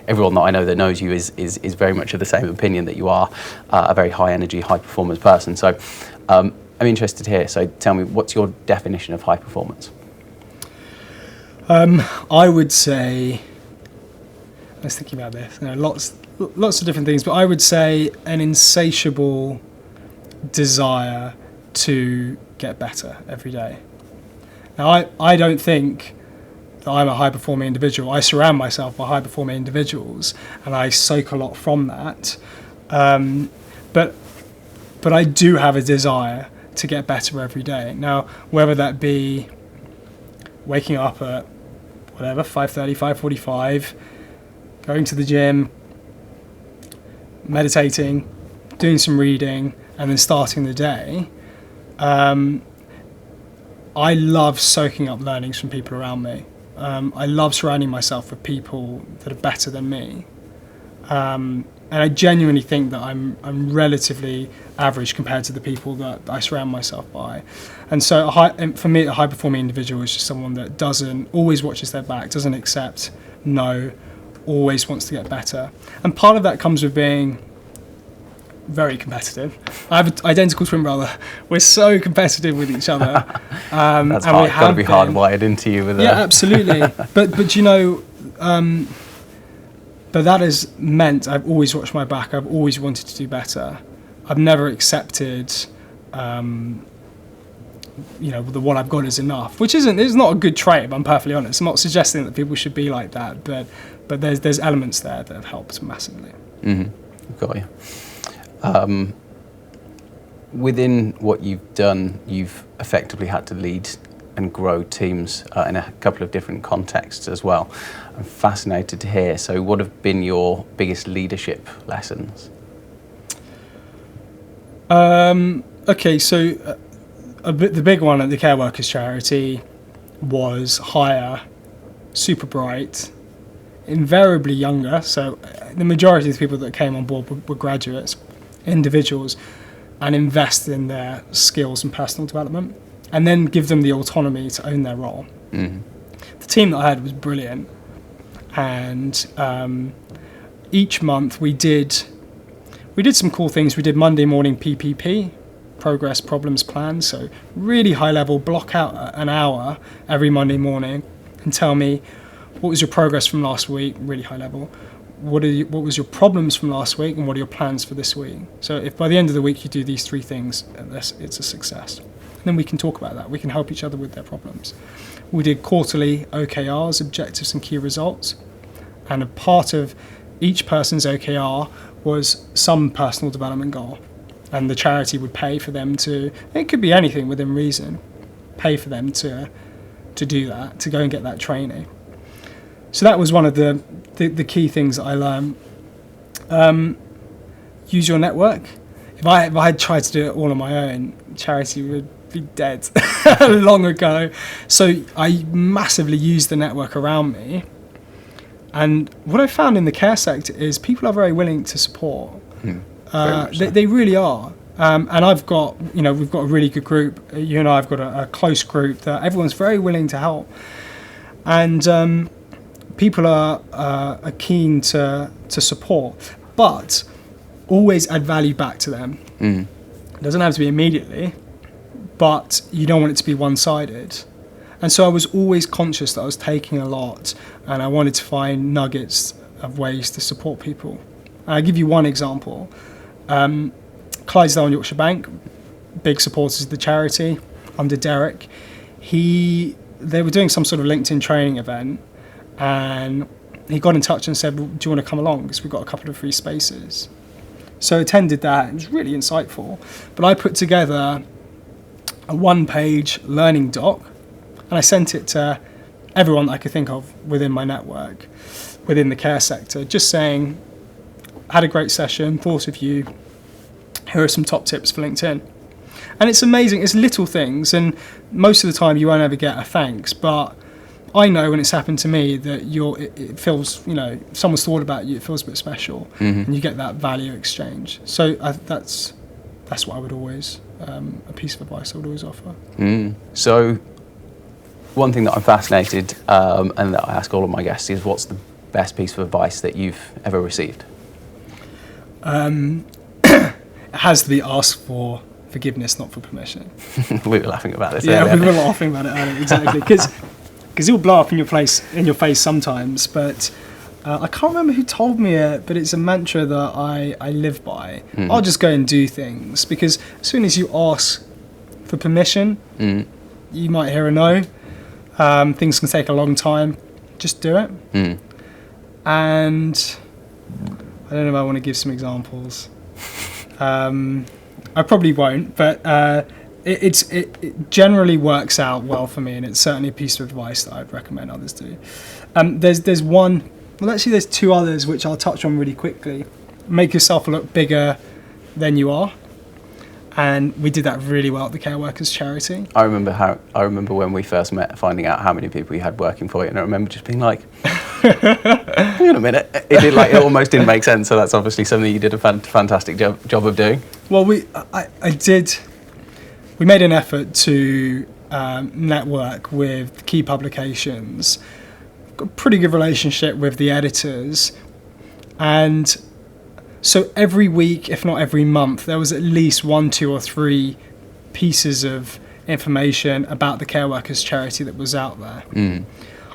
everyone that I know that knows you is very much of the same opinion that you are a very high energy, high performance person. So I'm interested here. So tell me, what's your definition of high performance? I would say, I was thinking about this, lots of different things, but I would say an insatiable desire to get better every day. Now, I don't think that I'm a high-performing individual. I surround myself by high-performing individuals, and I soak a lot from that. But I do have a desire to get better every day. Now, whether that be waking up at 5:30, 5:45, going to the gym, meditating, doing some reading, and then starting the day. I love soaking up learnings from people around me. I love surrounding myself with people that are better than me. And I genuinely think that I'm relatively average compared to the people that I surround myself by. And so for me, a high-performing individual is just someone that always watches their back, doesn't accept no, always wants to get better. And part of that comes with being very competitive. I have an identical twin brother. We're so competitive with each other. That's hard, got to be hardwired into you with absolutely. But you know, but that has meant I've always watched my back. I've always wanted to do better. I've never accepted, you know, what I've got is enough, which it's not a good trait, if I'm perfectly honest. I'm not suggesting that people should be like that, but there's elements there that have helped massively. Got you. Within what you've done, you've effectively had to lead and grow teams in a couple of different contexts as well. I'm fascinated to hear. So what have been your biggest leadership lessons? Okay, so the big one at the Care Workers charity was hire, super bright, invariably younger. So the majority of the people that came on board were graduates, individuals, and invest in their skills and personal development, and then give them the autonomy to own their role. The team that I had was brilliant, and each month we did some cool things. We did Monday morning PPP, progress problems plan. So really high level, block out an hour every Monday morning and tell me what was your progress from last week, really high level. What was your problems from last week, and what are your plans for this week? So if by the end of the week you do these 3 things, it's a success. And then we can talk about that. We can help each other with their problems. We did quarterly OKRs, objectives and key results. And a part of each person's OKR was some personal development goal. And the charity would pay for them to, it could be anything within reason, pay for them to do that, to go and get that training. So that was one of the key things that I learned. Use your network. If I had tried to do it all on my own, charity would be dead long ago. So I massively used the network around me. And what I found in the care sector is people are very willing to support. They really are. And we've got a really good group. You and I have got a close group that everyone's very willing to help. And people are keen to support, but always add value back to them. It doesn't have to be immediately, but you don't want it to be one-sided. And so I was always conscious that I was taking a lot, and I wanted to find nuggets of ways to support people. I'll give you one example. Clydesdale and Yorkshire Bank, big supporters of the charity, under Derek. They were doing some sort of LinkedIn training event, and he got in touch and said, well, do you want to come along, because we've got a couple of free spaces. So I attended that. It was really insightful. But I put together a 1-page learning doc, and I sent it to everyone that I could think of within my network, within the care sector, just saying, had a great session, thought of you, here are some top tips for LinkedIn. And it's amazing, it's little things, and most of the time you won't ever get a thanks, but I know when it's happened to me that it feels, if someone's thought about you, it feels a bit special, and you get that value exchange. So that's what I would always, a piece of advice I would always offer. So one thing that I'm fascinated, and that I ask all of my guests, is what's the best piece of advice that you've ever received? It has to be ask for forgiveness, not for permission. We were laughing about this earlier. Yeah, we were laughing about it earlier, exactly. Because it'll blow up in your face sometimes, but I can't remember who told me it, but it's a mantra that I live by. I'll just go and do things, because as soon as you ask for permission, you might hear a no. Things can take a long time. Just do it. And I don't know if I want to give some examples. I probably won't, but it generally works out well for me, and it's certainly a piece of advice that I'd recommend others do. There's one, well actually there's 2 others which I'll touch on really quickly. Make yourself look bigger than you are. And we did that really well at the Care Workers charity. I remember when we first met, finding out how many people you had working for you, and I remember just being like, hang on a minute. It almost didn't make sense. So that's obviously something you did a fantastic job of doing. Well, we made an effort to network with key publications. Got a pretty good relationship with the editors, and So every week, if not every month, there was at least 1, 2 or 3 pieces of information about the Care Workers charity that was out there.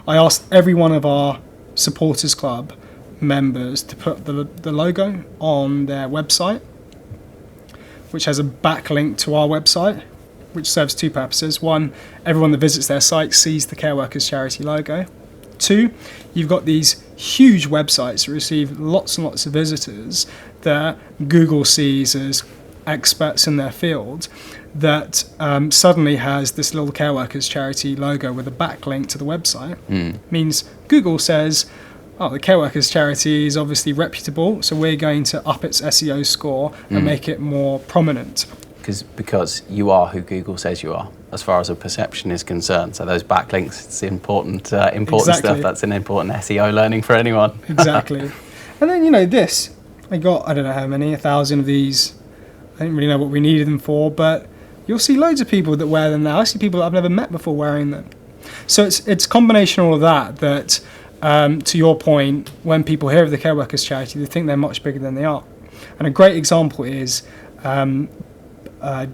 I asked every one of our supporters club members to put the logo on their website, which has a backlink to our website, which serves 2 purposes. 1, everyone that visits their site sees the Care Workers charity logo. 2, you've got these huge websites that receive lots and lots of visitors that Google sees as experts in their field, that suddenly has this little Care Workers charity logo with a backlink to the website. Means Google says, oh, the Care Workers charity is obviously reputable, so we're going to up its SEO score and make it more prominent. Because you are who Google says you are, as far as a perception is concerned. So those backlinks, it's important stuff. That's an important SEO learning for anyone. Exactly. And then, this, I got, I don't know how many, 1,000 of these. I didn't really know what we needed them for, but you'll see loads of people that wear them now. I see people that I've never met before wearing them. So it's a combination of all of that, to your point, when people hear of the Care Workers charity, they think they're much bigger than they are. And a great example is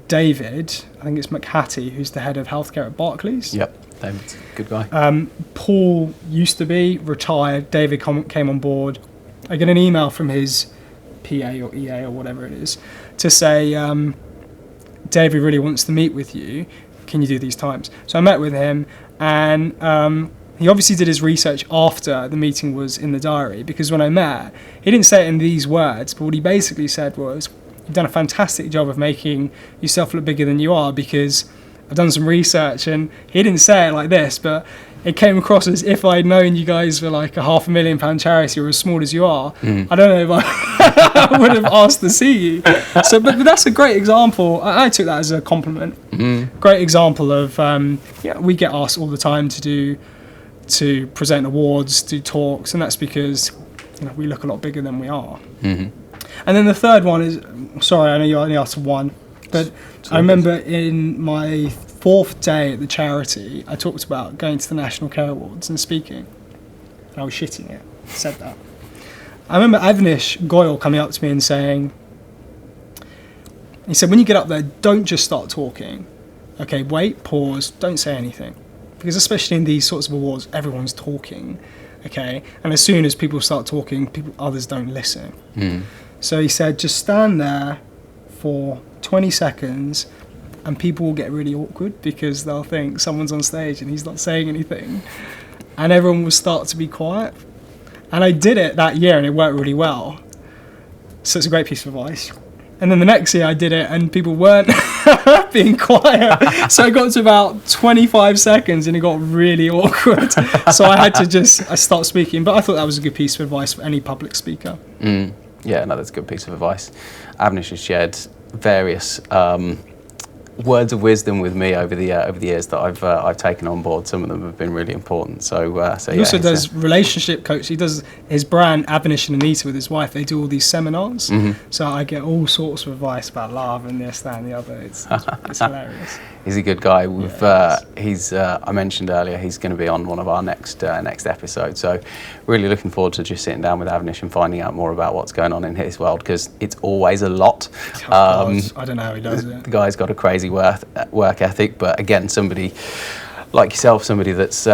David, I think it's McHattie, who's the head of healthcare at Barclays. Yep, David's a good guy. Paul used to be retired. David came on board. I get an email from his PA or EA or whatever it is to say, David really wants to meet with you. Can you do these times? So I met with him, and he obviously did his research after the meeting was in the diary, because when I met, he didn't say it in these words, but what he basically said was, you've done a fantastic job of making yourself look bigger than you are, because I've done some research. And he didn't say it like this, but it came across as if I'd known you guys were like a £500,000 charity or as small as you are. I don't know if I would have asked to see you. So, but that's a great example. I took that as a compliment. Great example of, we get asked all the time to present awards, do talks, and that's because we look a lot bigger than we are. And then the third one is, sorry, I know you only asked one, but I remember in my 4th day at the charity, I talked about going to the National Care Awards and speaking. And I was shitting it, said that. I remember Avnish Goyal coming up to me and saying, he said, when you get up there, don't just start talking. Okay, wait, pause, don't say anything. Because especially in these sorts of awards, everyone's talking, okay? And as soon as people start talking, others don't listen. So he said, just stand there for 20 seconds and people will get really awkward because they'll think someone's on stage and he's not saying anything. And everyone will start to be quiet. And I did it that year and it worked really well. So it's a great piece of advice. And then the next year I did it and people weren't being quiet. So I got to about 25 seconds and it got really awkward. So I had to start speaking. But I thought that was a good piece of advice for any public speaker. Yeah, no, that's a good piece of advice. Avnish has shared various words of wisdom with me over the years that I've taken on board. Some of them have been really important. So he also does relationship coach. He does his brand Avnish and Anita with his wife. They do all these seminars. So I get all sorts of advice about love and this, that, and the other. It's hilarious. He's a good guy. I mentioned earlier he's going to be on one of our next episodes. So really looking forward to just sitting down with Avnish and finding out more about what's going on in his world, because it's always a lot. I don't know how he does it. The guy's got a crazy work ethic, but again, somebody like yourself, somebody that's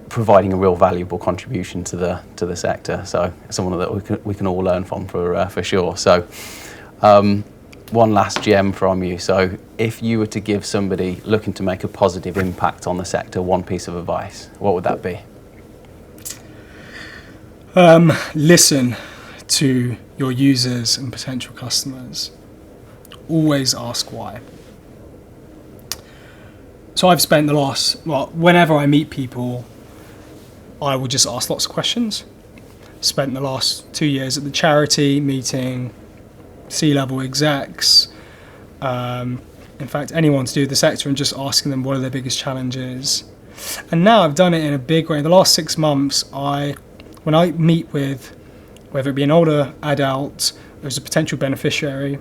providing a real valuable contribution to the sector. So someone that we can all learn from for sure. So. One last gem from you. So if you were to give somebody looking to make a positive impact on the sector one piece of advice, what would that be? Listen to your users and potential customers. Always ask why. So I've spent whenever I meet people, I will just ask lots of questions. Spent the last 2 years at the charity meeting C-level execs, in fact anyone to do with the sector, and just asking them what are their biggest challenges. And now I've done it in a big way. In the last 6 months, when I meet with, whether it be an older adult who's a potential beneficiary,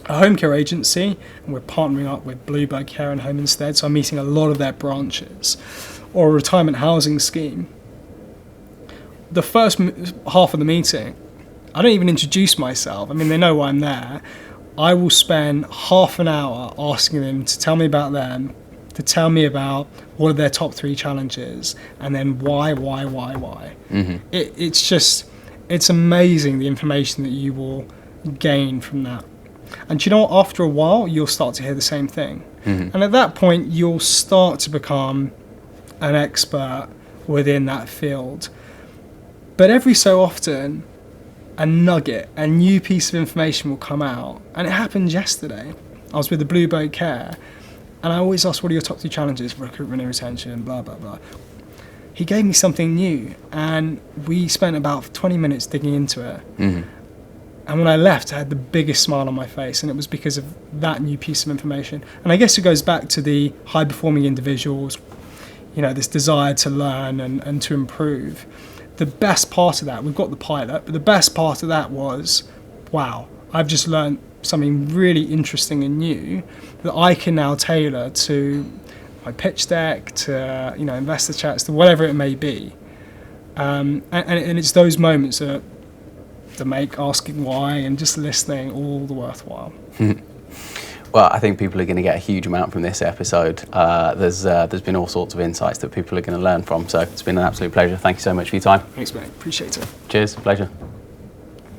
a home care agency, and we're partnering up with Bluebird Care and Home Instead, so I'm meeting a lot of their branches, or a retirement housing scheme. The first half of the meeting, I don't even introduce myself. I mean, they know I'm there. I will spend half an hour asking them to tell me about them, to tell me about what are their top 3 challenges, and then why. Mm-hmm. It's amazing the information that you will gain from that. And you know what? After a while, you'll start to hear the same thing. Mm-hmm. And at that point, you'll start to become an expert within that field. But every so often, a nugget, a new piece of information will come out. And it happened yesterday. I was with the Blue Boat Care, and I always ask, what are your top 2 challenges? Recruitment and retention, blah, blah, blah. He gave me something new, and we spent about 20 minutes digging into it. Mm-hmm. And when I left, I had the biggest smile on my face, and it was because of that new piece of information. And I guess it goes back to the high-performing individuals, this desire to learn and to improve. The best part of that, we've got the pilot, but the best part of that was, wow, I've just learned something really interesting and new that I can now tailor to my pitch deck, to investor chats, to whatever it may be. And it's those moments that make asking why and just listening all the worthwhile. Well, I think people are going to get a huge amount from this episode. There's been all sorts of insights that people are going to learn from. So it's been an absolute pleasure. Thank you so much for your time. Thanks, mate. Appreciate it. Cheers. Pleasure.